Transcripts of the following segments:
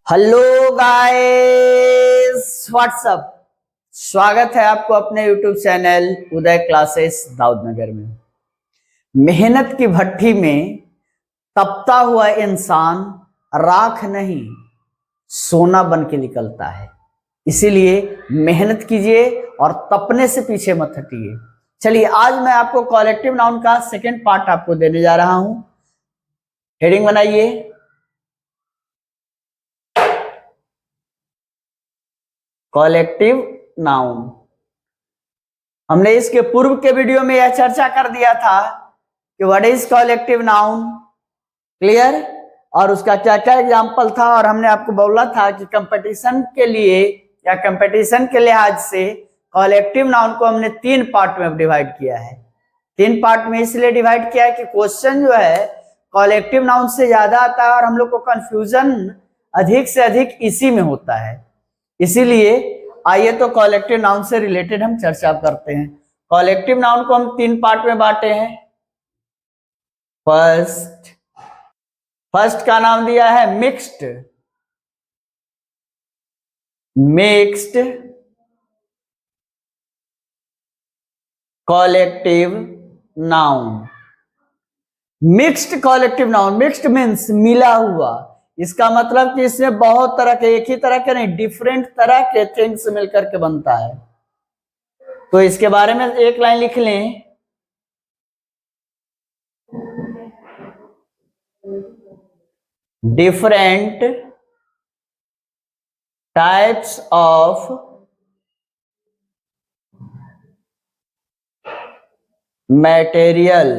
Hello guys, WhatsApp. स्वागत है आपको अपने YouTube चैनल उदय क्लासेस दाऊदनगर में। मेहनत की भट्टी में तपता हुआ इंसान राख नहीं सोना बन के निकलता है। इसीलिए मेहनत कीजिए और तपने से पीछे मत हटिए। चलिए, आज मैं आपको कॉलेक्टिव नाउन का सेकेंड पार्ट आपको देने जा रहा हूं। हेडिंग बनाइए, कॉलेक्टिव नाउन। हमने इसके पूर्व के वीडियो में यह चर्चा कर दिया था कि what is collective noun, clear, और उसका क्या क्या एग्जाम्पल था। और हमने आपको बोला था कि कंपटीशन के लिए या कंपटीशन के लिहाज से कॉलेक्टिव नाउन को हमने 3 पार्ट में डिवाइड किया है। 3 पार्ट में इसलिए डिवाइड किया है कि क्वेश्चन जो है कॉलेक्टिव नाउन से ज्यादा आता है और हम लोग को कंफ्यूजन अधिक से अधिक इसी में होता है। इसीलिए आइए तो कॉलेक्टिव नाउन से रिलेटेड हम चर्चा करते हैं। कॉलेक्टिव नाउन को हम 3 पार्ट में बांटे हैं। फर्स्ट का नाम दिया है mixed collective noun. Mixed collective noun, mixed means मिला हुआ। इसका मतलब कि इसमें बहुत तरह के, एक ही तरह के नहीं, डिफरेंट तरह के थिंग्स मिलकर के बनता है। तो इसके बारे में एक लाइन लिख लें, different types of material.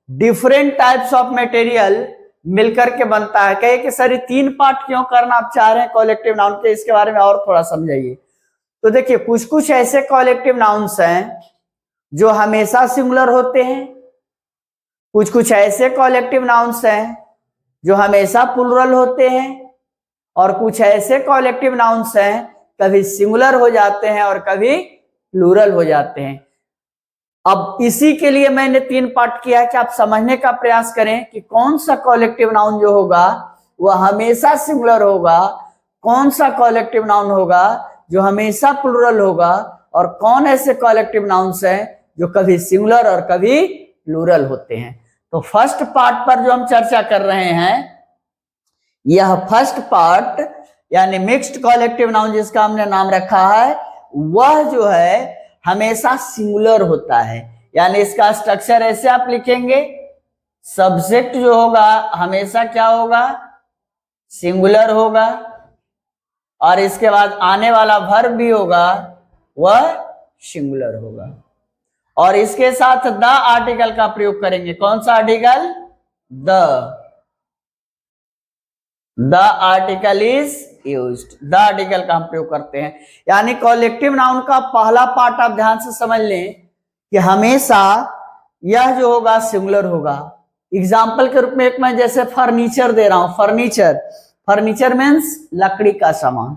Different types of material मिलकर के बनता है। कहे कि सर ये 3 पार्ट क्यों करना आप चाह रहे हैं कॉलेक्टिव नाउन के, इसके बारे में और थोड़ा समझाइए। तो देखिए, कुछ कुछ ऐसे कॉलेक्टिव नाउन्स हैं जो हमेशा सिंगुलर होते हैं, कुछ कुछ ऐसे कॉलेक्टिव नाउन्स हैं जो हमेशा प्लुरल होते हैं, और कुछ ऐसे कॉलेक्टिव नाउन्स हैं कभी सिंगुलर हो जाते हैं और कभी प्लुरल हो जाते हैं। अब इसी के लिए मैंने 3 पार्ट किया है कि आप समझने का प्रयास करें कि कौन सा कॉलेक्टिव नाउन जो होगा वह हमेशा सिंगुलर होगा, कौन सा कॉलेक्टिव नाउन होगा जो हमेशा प्लुरल होगा, और कौन ऐसे कॉलेक्टिव नाउन्स हैं जो कभी सिंगुलर और कभी प्लुरल होते हैं। तो फर्स्ट पार्ट पर जो हम चर्चा कर रहे हैं, यह फर्स्ट पार्ट यानी मिक्स्ड कॉलेक्टिव नाउन जिसका हमने नाम रखा है, वह जो है हमेशा सिंगुलर होता है। यानी इसका स्ट्रक्चर ऐसे आप लिखेंगे, सब्जेक्ट जो होगा हमेशा क्या होगा, सिंगुलर होगा, और इसके बाद आने वाला वर्ब भी होगा वह सिंगुलर होगा, और इसके साथ द आर्टिकल का प्रयोग करेंगे। कौन सा article? The article is used. The article का हम प्रयोग करते हैं। यानी कॉलेक्टिव नाउन का पहला पार्ट आप ध्यान से समझ लें कि हमेशा यह जो होगा सिंगुलर होगा। एग्जाम्पल के रूप में एक मैं जैसे फर्नीचर दे रहा हूं, फर्नीचर मीन्स लकड़ी का सामान।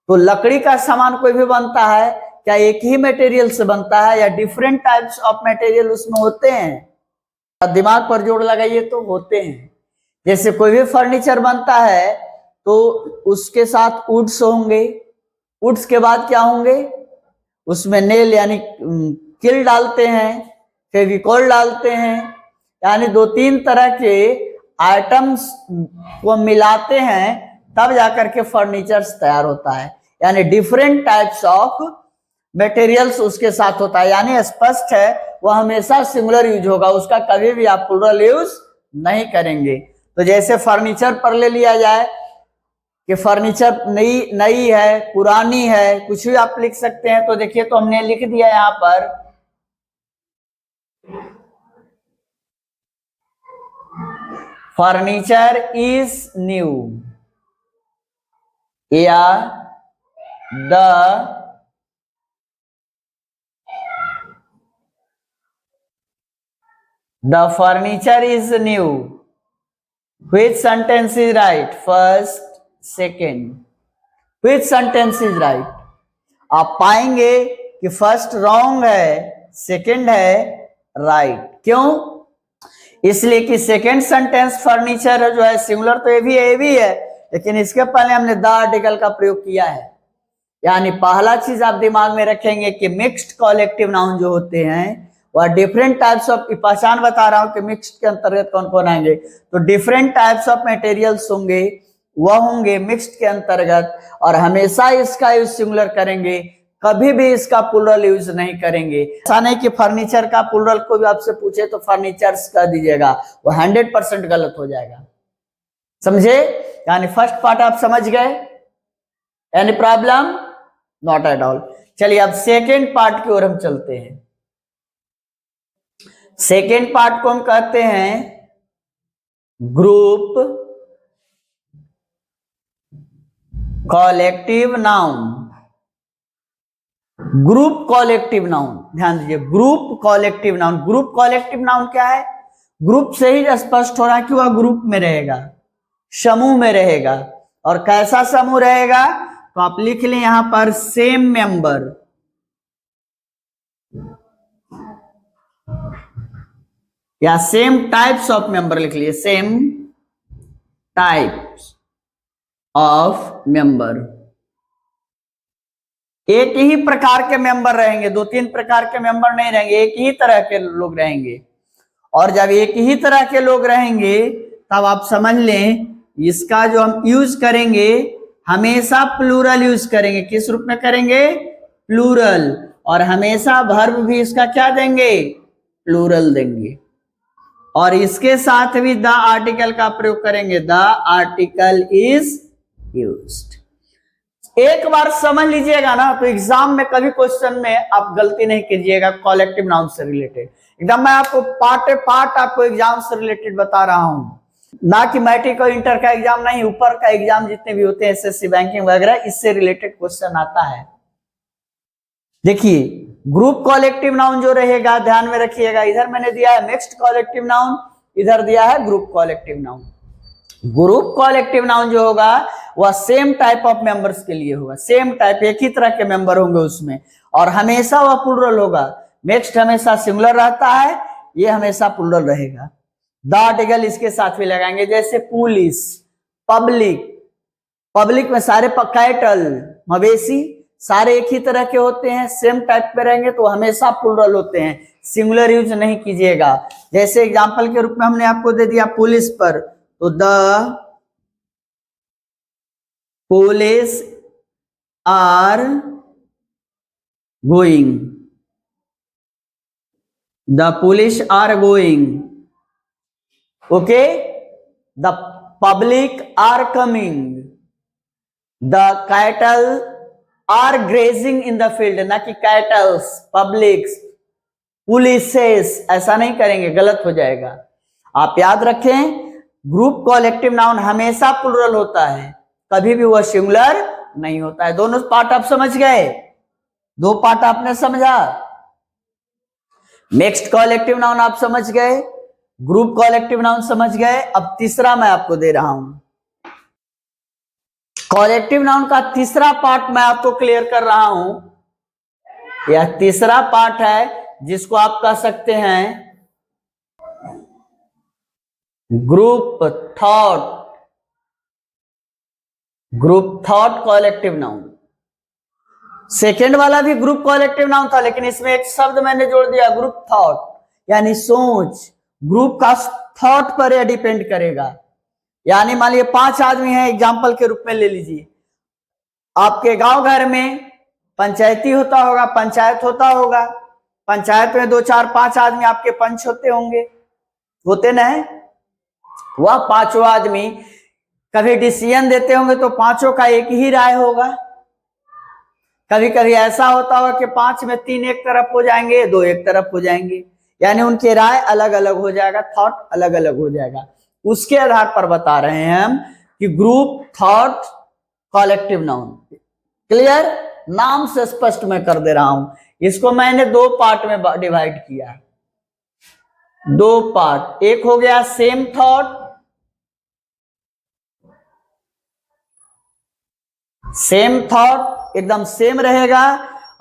तो लकड़ी का सामान कोई भी बनता है, क्या एक ही मटेरियल से बनता है या डिफरेंट टाइप्स ऑफ मटेरियल उसमें होते हैं? दिमाग पर जोर लगाइए तो होते हैं। जैसे कोई भी फर्नीचर बनता है तो उसके साथ वुड्स होंगे, वुड्स के बाद क्या होंगे, उसमें नेल यानी किल डालते हैं, फेविकॉल डालते हैं, यानी 2-3 तरह के आइटम्स को मिलाते हैं तब जाकर के फर्नीचर्स तैयार होता है। यानी डिफरेंट टाइप्स ऑफ मटेरियल्स उसके साथ होता है। यानी स्पष्ट है वह हमेशा सिंगुलर यूज होगा, उसका कभी भी आप प्लुरल यूज नहीं करेंगे। तो जैसे फर्नीचर पर ले लिया जाए कि फर्नीचर नई है, पुरानी है, कुछ भी आप लिख सकते हैं। तो देखिए, तो हमने लिख दिया यहां पर फर्नीचर इज न्यू या the furniture is new. Which sentence is right? First, second. Which sentence is right? आप पाएंगे कि फर्स्ट रॉन्ग है, सेकंड है राइट। क्यों? इसलिए कि सेकंड सेंटेंस फर्नीचर जो है सिंगुलर तो ये भी है, लेकिन इसके पहले हमने द आर्टिकल का प्रयोग किया है। यानी पहला चीज आप दिमाग में रखेंगे कि मिक्स्ड कॉलेक्टिव नाउन जो होते हैं वह डिफरेंट टाइप्स ऑफ, पहचान बता रहा हूं कि मिक्स्ड के अंतर्गत कौन कौन आएंगे, तो डिफरेंट टाइप्स ऑफ मटेरियल्स होंगे, वह होंगे मिक्स्ड के अंतर्गत, और हमेशा इसका यूज सिंगुलर करेंगे, कभी भी इसका प्लूरल यूज नहीं करेंगे। ऐसा नहीं कि फर्नीचर का प्लूरल को भी आपसे पूछे तो फर्नीचर्स कह दीजिएगा, वो 100% गलत हो जाएगा। समझे? यानी फर्स्ट पार्ट आप समझ गए, any problem? Not at all. चलिए अब सेकेंड पार्ट की ओर हम चलते हैं। सेकेंड पार्ट को हम कहते हैं group collective noun. Group collective noun, ध्यान दीजिए, group collective noun. Group collective noun क्या है? ग्रुप से ही स्पष्ट हो रहा है कि वह ग्रुप में रहेगा, समूह में रहेगा। और कैसा समूह रहेगा? तो आप लिख लें यहां पर सेम मेंबर, या सेम टाइप्स ऑफ मेंबर लिख लिए, सेम टाइप्स ऑफ मेंबर। एक ही प्रकार के मेंबर रहेंगे, दो तीन प्रकार के मेंबर नहीं रहेंगे, एक ही तरह के लोग रहेंगे। और जब एक ही तरह के लोग रहेंगे तब आप समझ लें इसका जो हम यूज करेंगे हमेशा प्लूरल यूज करेंगे। किस रूप में करेंगे? प्लूरल। और हमेशा वर्ब भी इसका क्या देंगे? प्लूरल देंगे। और इसके साथ भी द आर्टिकल का प्रयोग करेंगे, द आर्टिकल इज यूज्ड। एक बार समझ लीजिएगा ना तो एग्जाम में कभी क्वेश्चन में आप गलती नहीं कीजिएगा कॉलेक्टिव नाउन से रिलेटेड। एकदम मैं आपको पार्ट आपको एग्जाम से रिलेटेड बता रहा हूं, ना कि मैट्रिक और इंटर का एग्जाम नहीं, ऊपर का एग्जाम जितने भी होते हैं एसएससी बैंकिंग वगैरह, इससे रिलेटेड क्वेश्चन आता है। देखिए ग्रुप कॉलेक्टिव नाउन जो रहेगा ध्यान में रखिएगा, इधर मैंने दिया है मिक्स्ड कॉलेक्टिव नाउन, इधर दिया है group collective noun. Group collective noun जो होगा वह सेम टाइप ऑफ मेंबर्स के लिए होगा, सेम टाइप, एक ही तरह के मेंबर होंगे उसमें, और हमेशा वह प्लूरल होगा। मिक्स्ड हमेशा सिंगुलर रहता है, ये हमेशा प्लूरल रहेगा। द आर्टिकल इसके साथ भी लगाएंगे, जैसे पुलिस, पब्लिक। पब्लिक में सारे कैटल, मवेशी, सारे एक ही तरह के होते हैं, सेम टाइप पे रहेंगे तो हमेशा प्लूरल होते हैं, सिंगुलर यूज नहीं कीजिएगा। जैसे एग्जांपल के रूप में हमने आपको दे दिया पुलिस पर, तो the police are going, the police are going, okay. The public are coming, the cattle are grazing in the field, ना कि कैटल्स, पब्लिक्स, पुलिसेस, ऐसा नहीं करेंगे, गलत हो जाएगा। आप याद रखें ग्रुप कॉलेक्टिव नाउन हमेशा प्लूरल होता है, कभी भी वह सिंगुलर नहीं होता है। दोनों पार्ट आप समझ गए? दो पार्ट आपने समझा, मिक्स्ड कॉलेक्टिव नाउन आप समझ गए, ग्रुप कॉलेक्टिव नाउन समझ गए। अब तीसरा मैं आपको दे रहा हूं, कॉलेक्टिव नाउन का तीसरा पार्ट मैं आपको क्लियर कर रहा हूं। यह तीसरा पार्ट है जिसको आप कह सकते हैं group thought, group thought collective noun. Second वाला भी ग्रुप कॉलेक्टिव नाउन था, लेकिन इसमें एक शब्द मैंने जोड़ दिया, ग्रुप थॉट, यानी सोच। ग्रुप का थॉट पर यह डिपेंड करेगा। यानी मान लीजिए 5 आदमी हैं, एग्जाम्पल के रूप में ले लीजिए, आपके गांव घर में पंचायती होता होगा, पंचायत होता होगा, पंचायत में 2 4 5 आदमी आपके पंच होते होंगे, होते ना है? वह 5 आदमी कभी डिसीजन देते होंगे तो 5 का एक ही राय होगा। कभी कभी ऐसा होता होगा कि 5 में 3 एक तरफ हो जाएंगे, 2 एक तरफ हो जाएंगे, यानी उनके राय अलग अलग हो जाएगा, थॉट अलग अलग हो जाएगा। उसके आधार पर बता रहे हैं हम कि group thought collective noun. Clear? नाम से स्पष्ट मैं कर दे रहा हूं। इसको मैंने 2 पार्ट में डिवाइड किया, 2 पार्ट। एक हो गया सेम थॉट, सेम थॉट एकदम सेम रहेगा,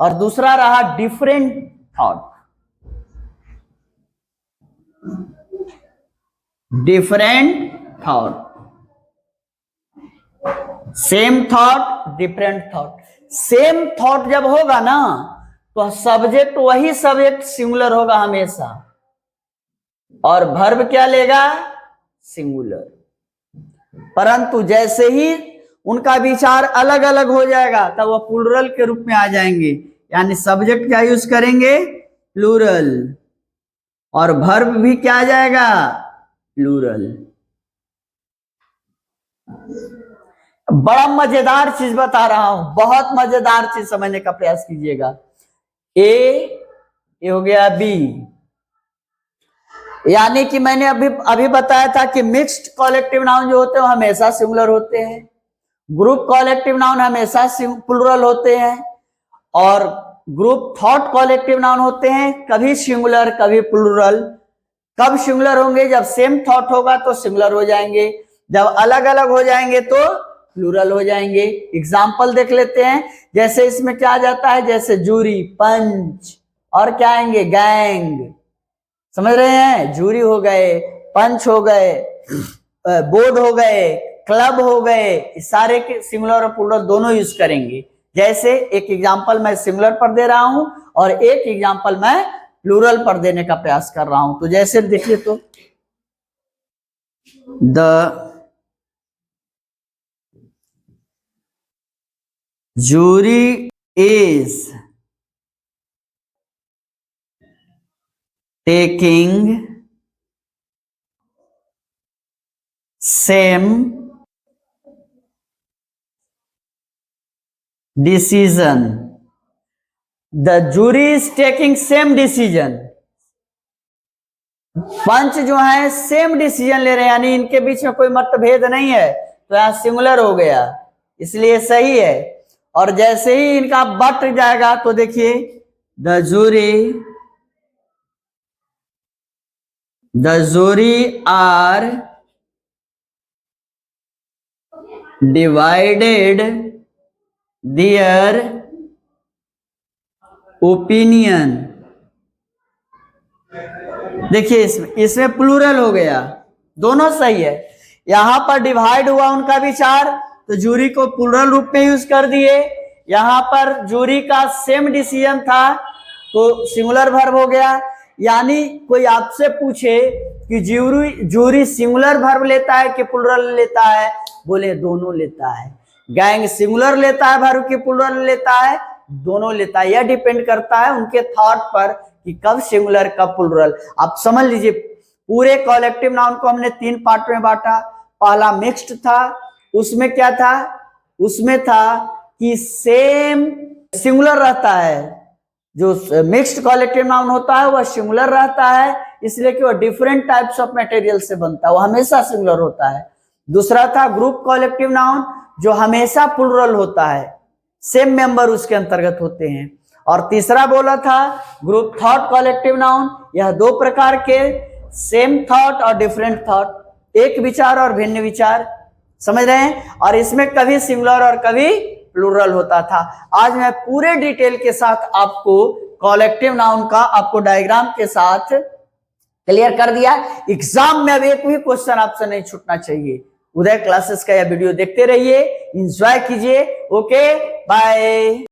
और दूसरा रहा different thought, different thought. Same thought different thought. Same thought जब होगा ना तो सब्जेक्ट वही सब्जेक्ट सिंगुलर होगा हमेशा, और वर्ब क्या लेगा? सिंगुलर। परंतु जैसे ही उनका विचार अलग अलग हो जाएगा तब वो प्लूरल के रूप में आ जाएंगे, यानी सब्जेक्ट क्या यूज करेंगे? प्लूरल, और वर्ब भी क्या आ जाएगा? प्लूरल। बड़ा मजेदार चीज बता रहा हूं, बहुत मजेदार चीज समझने का प्रयास कीजिएगा। ए हो गया बी, यानी कि मैंने अभी बताया था कि मिक्स्ड कॉलेक्टिव नाउन जो होते हैं वो हमेशा सिंगुलर होते हैं, ग्रुप कॉलेक्टिव नाउन हमेशा प्लूरल होते हैं, और ग्रुप थॉट कॉलेक्टिव नाउन होते हैं कभी सिंगुलर कभी प्लूरल। कब सिंगुलर होंगे? जब सेम थॉट होगा तो सिंगुलर हो जाएंगे, जब अलग अलग हो जाएंगे तो प्लूरल हो जाएंगे। एग्जाम्पल देख लेते हैं, जैसे इसमें क्या आ जाता है? जैसे जूरी, पंच, और क्या आएंगे? गैंग। समझ रहे हैं? जूरी हो गए, पंच हो गए, बोर्ड हो गए, क्लब हो गए, सारे के सिंगुलर और प्लूरल दोनों यूज करेंगे। जैसे एक एग्जांपल मैं सिंगुलर पर दे रहा हूं और एक एग्जांपल मैं प्लूरल पर देने का प्रयास कर रहा हूं। तो जैसे देखिए तो the jury is taking same decision. The jury is taking same decision. पंच जो है सेम डिसीजन ले रहे हैं, यानी इनके बीच में कोई मतभेद नहीं है, तो यहां सिंगुलर हो गया, इसलिए सही है। और जैसे ही इनका बट जाएगा तो देखिए the jury are divided their opinion। देखिए इसमें प्लूरल हो गया, दोनों सही है। यहां पर डिवाइड हुआ उनका विचार तो जूरी को प्लूरल रूप में यूज कर दिए, यहां पर जूरी का सेम डिसीजन था तो सिंगुलर वर्ब हो गया। यानी कोई आपसे पूछे कि जूरी सिंगुलर वर्ब लेता है कि प्लूरल लेता है, बोले दोनों लेता है। गैंग सिंगुलर लेता है वर्ब की प्लूरल लेता है? दोनों लेता है। यह डिपेंड करता है उनके थॉट पर कि कब सिंगुलर कब प्लूरल। आप समझ लीजिए पूरे कॉलेक्टिव नाउन को हमने 3 पार्ट में बांटा। पहला मिक्स्ड था, उसमें क्या था? उसमें था कि सेम सिंगुलर रहता है, जो मिक्स्ड कॉलेक्टिव नाउन होता है वह सिंगुलर रहता है, इसलिए कि वह डिफरेंट टाइप्स ऑफ मटेरियल से बनता है, वो हमेशा सिंगुलर होता है। दूसरा था ग्रुप कॉलेक्टिव नाउन, जो हमेशा प्लूरल होता है, सेम मेंबर उसके अंतर्गत होते हैं। और तीसरा बोला था ग्रुप थॉट कॉलेक्टिव नाउन, यह 2 प्रकार के, सेम थॉट और डिफरेंट थॉट, एक विचार और भिन्न विचार। समझ रहे हैं? और इसमें कभी सिंगुलर और कभी प्लूरल होता था। आज मैं पूरे डिटेल के साथ आपको कॉलेक्टिव नाउन का आपको डायग्राम के साथ क्लियर कर दिया। एग्जाम में अब एक भी क्वेश्चन आपसे नहीं छूटना चाहिए। उदय क्लासेस का यह वीडियो देखते रहिए, एंजॉय कीजिए। Okay, bye.